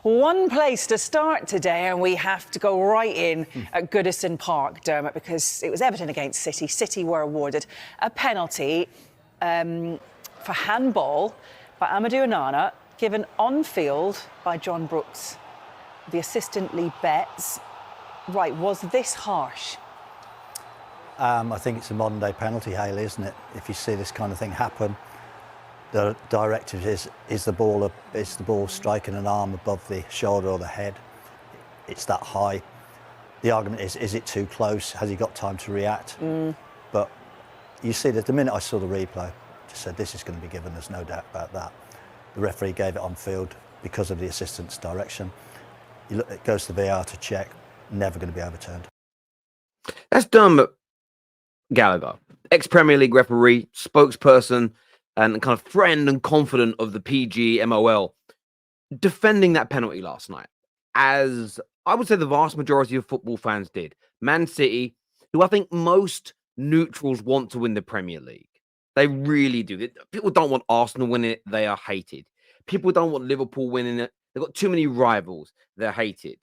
One place to start today, and we have to go right in at Goodison Park, Dermot, because it was Everton against City. City were awarded a penalty for handball by Amadou Onana, given on field by John Brooks. The assistant Lee Betts. Right, was this harsh? I think it's a modern day penalty, Hayley, isn't it? If you see this kind of thing happen, the directive is the ball striking an arm above the shoulder or the head? It's that high. The argument is it too close? Has he got time to react? But you see that the minute I saw the replay, I just said this is going to be given, there's no doubt about that. The referee gave it on field because of the assistant's direction. It goes to the VAR to check, never going to be overturned. That's Dermot Gallagher, ex-Premier League referee, spokesperson, and kind of friend and confidant of the PGMOL, defending that penalty last night, as I would say the vast majority of football fans did. Man City, who I think most neutrals want to win the Premier League. They really do. People don't want Arsenal winning it. They are hated. People don't want Liverpool winning it. They've got too many rivals. They're hated.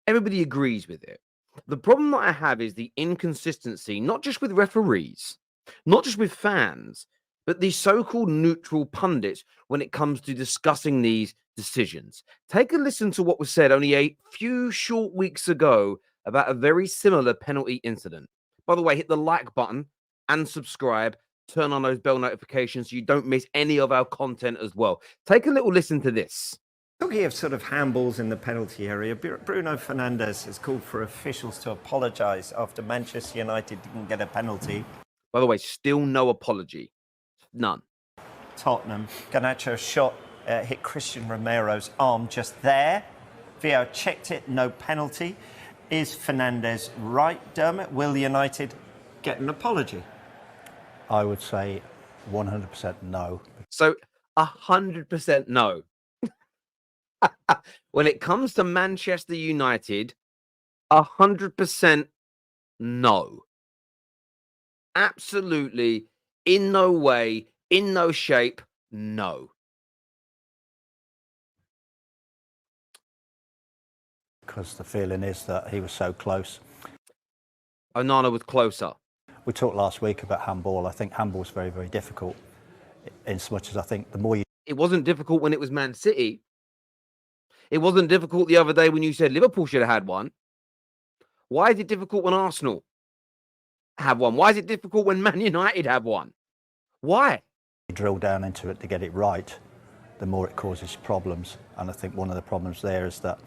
Everybody agrees with it. The problem that I have is the inconsistency, not just with referees, not just with fans, but these so-called neutral pundits when it comes to discussing these decisions. Take a listen to what was said only a few short weeks ago about a very similar penalty incident. By the way, hit the like button and subscribe. Turn on those bell notifications so you don't miss any of our content as well. Take a little listen to this. Talking of sort of handballs in the penalty area, Bruno Fernandes has called for officials to apologise after Manchester United didn't get a penalty. By the way, still no apology. None. Tottenham. Garnacho's shot hit Christian Romero's arm just there. VAR checked it, no penalty. Is Fernandes right, Dermot? Will United get an apology? I would say 100% no. So 100% no. When it comes to Manchester United, 100% no. Absolutely, in no way, in no shape, no. Because the feeling is that he was so close. Onana was closer. We talked last week about handball. I think handball is very, very difficult. In so much as I think the more you... It wasn't difficult when it was Man City. It wasn't difficult the other day when you said Liverpool should have had one. Why is it difficult when Arsenal have one? Why is it difficult when Man United have one? Why? You drill down into it to get it right, the more it causes problems. And I think one of the problems there is that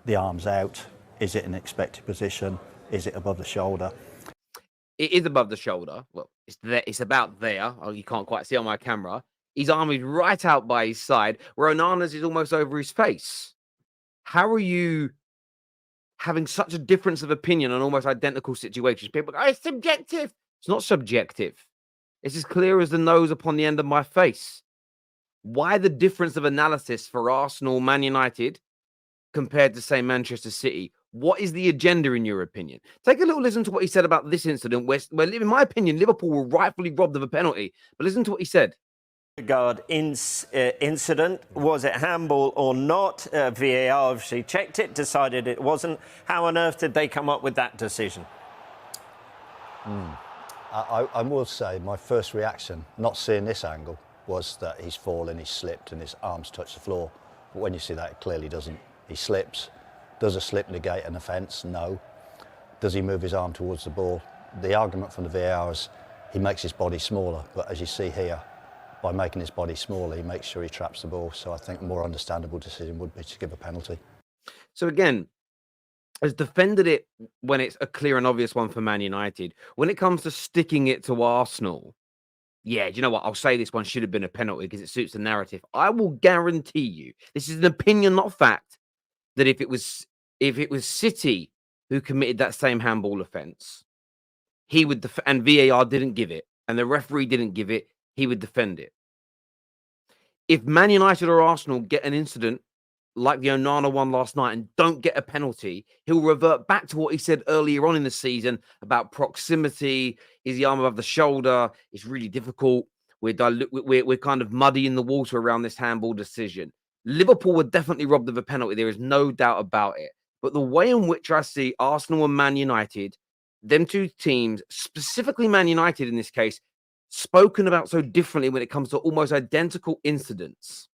the arm's out. Is it in an expected position? Is it above the shoulder? It is above the shoulder. Well, it's there. It's about there. Oh, you can't quite see on my camera. His arm is right out by his side, where Onana's is almost over his face. How are you having such a difference of opinion on almost identical situations? People go, it's subjective. It's not subjective. It's as clear as the nose upon the end of my face. Why the difference of analysis for Arsenal, Man United, compared to, say, Manchester City? What is the agenda, in your opinion? Take a little listen to what he said about this incident, where in my opinion, Liverpool were rightfully robbed of a penalty. But listen to what he said. Regard incident, was it handball or not? VAR obviously checked it, decided it wasn't. How on earth did they come up with that decision? I will say my first reaction, not seeing this angle, was that he's fallen, he's slipped and his arms touch the floor. But when you see that, it clearly doesn't. He slips. Does a slip negate an offence? No. Does he move his arm towards the ball? The argument from the VAR is he makes his body smaller, but as you see here, by making his body smaller, he makes sure he traps the ball. So I think a more understandable decision would be to give a penalty. So again, has defended it when it's a clear and obvious one for Man United. When it comes to sticking it to Arsenal, yeah, do you know what? I'll say this one should have been a penalty because it suits the narrative. I will guarantee you, this is an opinion, not fact, that if it was City who committed that same handball offence, he would and VAR didn't give it, and the referee didn't give it, he would defend it. If Man United or Arsenal get an incident like the Onana one last night and don't get a penalty, he'll revert back to what he said earlier on in the season about proximity. Is the arm above the shoulder? It's really difficult. We're kind of muddy in the water around this handball decision. Liverpool were definitely robbed of a penalty. There is no doubt about it. But the way in which I see Arsenal and Man United, them two teams, specifically Man United in this case, spoken about so differently when it comes to almost identical incidents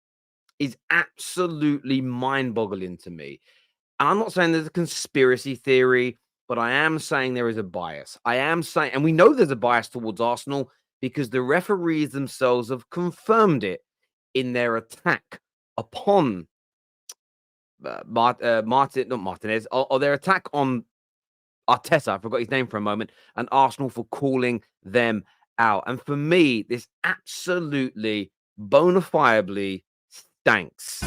is absolutely mind-boggling to me. And I'm not saying there's a conspiracy theory, but I am saying there is a bias. I am saying, and we know there's a bias towards Arsenal because the referees themselves have confirmed it in their attack upon not Martinez, or their attack on Arteta. I forgot his name for a moment, and Arsenal for calling them out. And for me, this absolutely bona fidely stinks.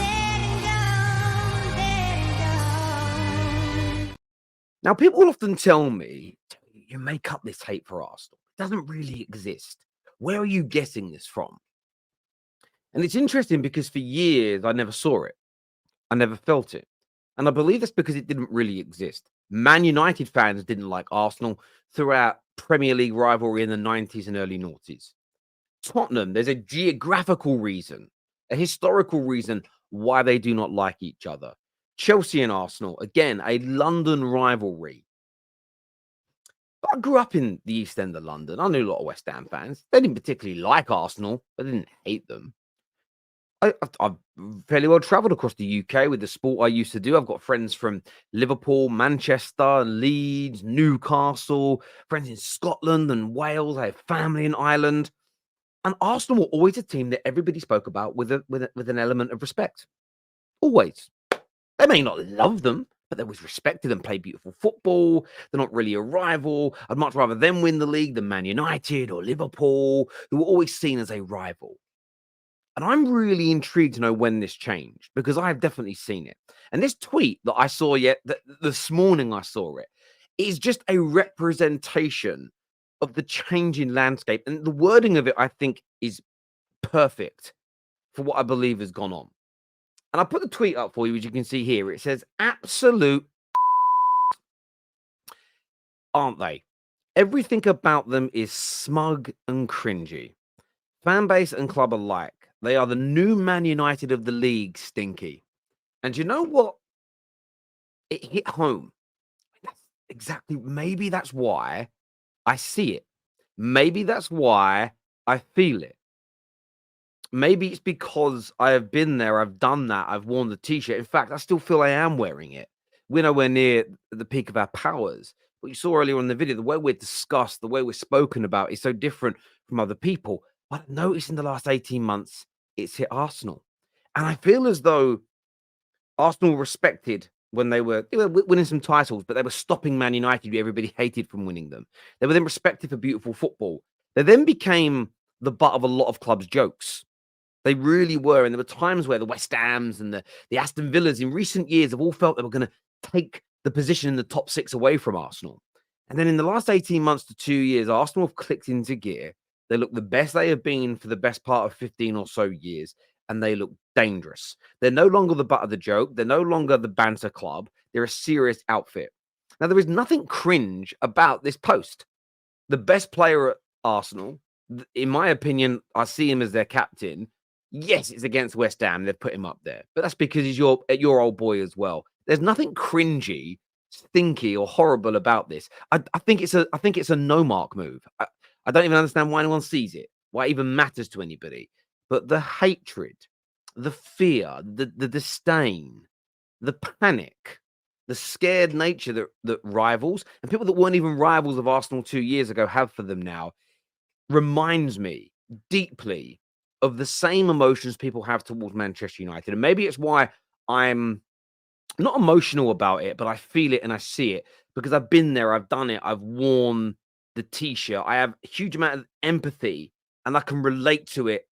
Now, people often tell me, you make up this hate for Arsenal. It doesn't really exist. Where are you getting this from? And it's interesting because for years, I never saw it. I never felt it. And I believe that's because it didn't really exist. Man United fans didn't like Arsenal throughout Premier League rivalry in the 90s and early noughties. Tottenham, there's a geographical reason, a historical reason why they do not like each other. Chelsea and Arsenal, again, a London rivalry. But I grew up in the East End of London. I knew a lot of West Ham fans. They didn't particularly like Arsenal, but they didn't hate them. I've fairly well travelled across the UK with the sport I used to do. I've got friends from Liverpool, Manchester, Leeds, Newcastle, friends in Scotland and Wales. I have family in Ireland. And Arsenal were always a team that everybody spoke about with an element of respect. Always. They may not love them, but they always respected them, play beautiful football. They're not really a rival. I'd much rather them win the league than Man United or Liverpool, who were always seen as a rival. And I'm really intrigued to know when this changed, because I have definitely seen it. And this tweet that I saw this morning, I saw it, is just a representation of the changing landscape. And the wording of it, I think, is perfect for what I believe has gone on. And I put the tweet up for you, as you can see here. It says, absolute aren't they? Everything about them is smug and cringy. Fan base and club alike. They are the new Man United of the league, stinky. And you know what? It hit home. That's exactly. Maybe that's why I see it. Maybe that's why I feel it. Maybe it's because I have been there. I've done that. I've worn the t-shirt. In fact, I still feel I am wearing it. We're nowhere near the peak of our powers. What you saw earlier in the video, the way we're discussed, the way we're spoken about is so different from other people. But I've noticed in the last 18 months, it's hit Arsenal. And I feel as though Arsenal were respected when they were winning some titles, but they were stopping Man United, who everybody hated, from winning them. They were then respected for beautiful football. They then became the butt of a lot of clubs' jokes. They really were. And there were times where the West Hams and the Aston Villas in recent years have all felt they were going to take the position in the top six away from Arsenal. And then in the last 18 months to 2 years, Arsenal have clicked into gear. They look the best they have been for the best part of 15 or so years, and they look dangerous. They're no longer the butt of the joke. They're no longer the banter club. They're a serious outfit. Now, there is nothing cringe about this post. The best player at Arsenal, in my opinion, I see him as their captain. Yes, it's against West Ham. They've put him up there, but that's because he's your old boy as well. There's nothing cringy, stinky, or horrible about this. I think it's a no mark move. I don't even understand why anyone sees it, why it even matters to anybody. But the hatred, the fear, the disdain, the panic, the scared nature that rivals and people that weren't even rivals of Arsenal 2 years ago have for them now reminds me deeply of the same emotions people have towards Manchester United. And maybe it's why I'm not emotional about it, but I feel it and I see it because I've been there, I've done it, I've worn the t-shirt. I have a huge amount of empathy and I can relate to it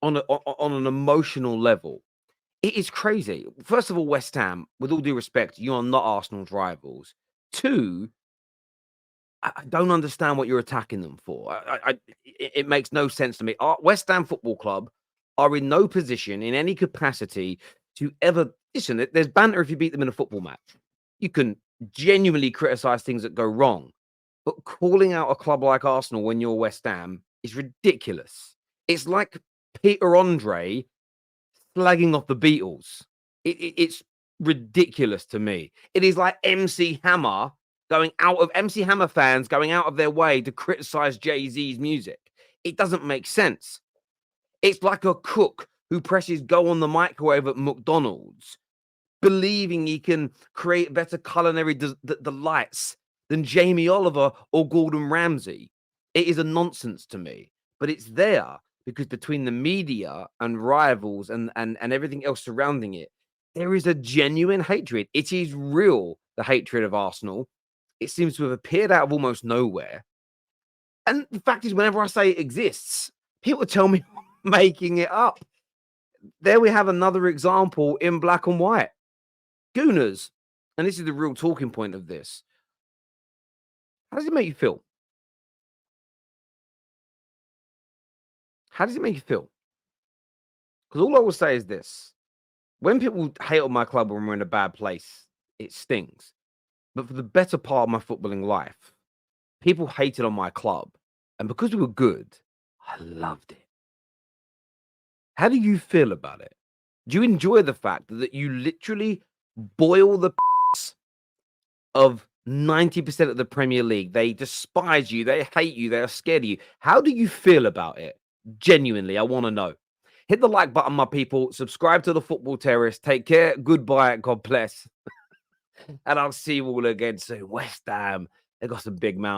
on an emotional level. It is crazy. First of all, West Ham, with all due respect, you are not Arsenal's rivals. Two, I don't understand what you're attacking them for. It makes no sense to me. West Ham Football Club are in no position in any capacity to ever listen. There's banter if you beat them in a football match. You can genuinely criticize things that go wrong, but calling out a club like Arsenal when you're West Ham is ridiculous. It's like Peter Andre slagging off the Beatles. It's ridiculous to me. It is like MC Hammer fans going out of their way to criticize Jay-Z's music. It doesn't make sense. It's like a cook who presses go on the microwave at McDonald's, believing he can create better culinary delights than Jamie Oliver or Gordon Ramsay. It is a nonsense to me, but it's there because between the media and rivals and everything else surrounding it, there is a genuine hatred. It is real, the hatred of Arsenal. It seems to have appeared out of almost nowhere. And the fact is, whenever I say it exists, people tell me I'm making it up. There we have another example in black and white. Gooners, and this is the real talking point of this. How does it make you feel? How does it make you feel? Because all I will say is this. When people hate on my club when we're in a bad place, it stings. But for the better part of my footballing life, people hated on my club. And because we were good, I loved it. How do you feel about it? Do you enjoy the fact that you literally boil the of 90% of the Premier League? They despise you. They hate you. They are scared of you. How do you feel about it? Genuinely, I want to know. Hit the like button, my people. Subscribe to the Football Terrace. Take care. Goodbye. God bless. And I'll see you all again soon. West Ham, they got some big mouths.